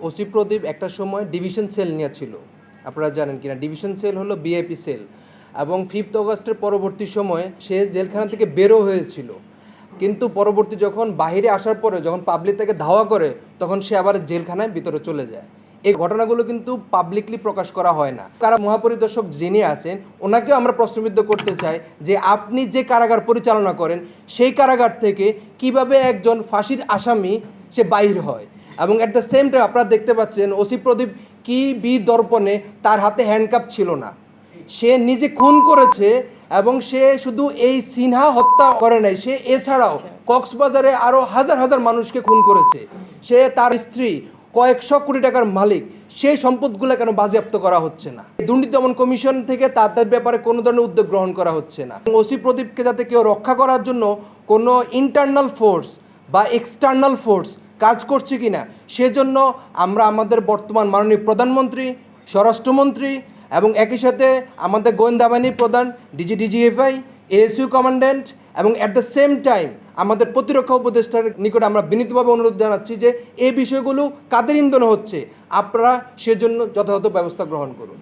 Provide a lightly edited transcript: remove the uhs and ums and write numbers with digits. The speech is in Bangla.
ওসি প্রদীপ একটা সময় ডিভিশন সেল নিয়ে ছিল, আপনারা জানেন কিনা। ডিভিশন সেল হলো বিআইপি সেল, এবং 5th অগাস্টের পরবর্তী সময়ে সে জেলখানা থেকে বেরো হয়েছিল। কিন্তু পরবর্তী যখন বাহিরে আসার পরে যখন পাবলিক তাকে ধাওয়া করে, তখন সে আবার জেলখানায় ভিতরে চলে যায়। এই ঘটনাগুলো কিন্তু পাবলিকলি প্রকাশ করা হয় না। কারা মহাপরিদর্শক যিনি আছেন ওনাকেও আমরা প্রশ্নবিদ্ধ করতে চাই যে আপনি যে কারাগার পরিচালনা করেন সেই কারাগার থেকে কিভাবে একজন ফাঁসির আসামি সে বাইর হয়। এবং অ্যাট দ্য সেম টাইম আপনারা দেখতে পাচ্ছেন ওসি প্রদীপ কি দর্পণে তার হাতে হ্যান্ডকাপ ছিল না, সে নিজে খুন করেছে। এবং সে শুধু এই সিনহা হত্যা করে নাই, সে এছাড়াও কক্সবাজারে আরও হাজার হাজার মানুষকে খুন করেছে। সে তার স্ত্রী কয়েকশো কোটি টাকার মালিক, সেই সম্পদগুলো কেন বাজেয়াপ্ত করা হচ্ছে না? দুর্নীতি দমন কমিশন থেকে তাদের ব্যাপারে কোনো ধরনের উদ্যোগ গ্রহণ করা হচ্ছে না। ওসি প্রদীপকে যাতে কেউ রক্ষা করার জন্য কোনো ইন্টারনাল ফোর্স বা এক্সটার্নাল ফোর্স কাজ করছে কিনা সেজন্য আমরা আমাদের বর্তমান মাননীয় প্রধানমন্ত্রী, স্বরাষ্ট্রমন্ত্রী এবং একই সাথে আমাদের গোয়েন্দা বাহিনীর প্রধান ডিজিএফআই, এএসইউ কমান্ড্যান্ট এবং অ্যাট দ্য সেম টাইম আমাদের প্রতিরক্ষা উপদেষ্টার নিকটে আমরা বিনীতভাবে অনুরোধ জানাচ্ছি যে এই বিষয়গুলো কাদের ইন্ধন হচ্ছে, আপনারা সেজন্য যথাযথ ব্যবস্থা গ্রহণ করুন।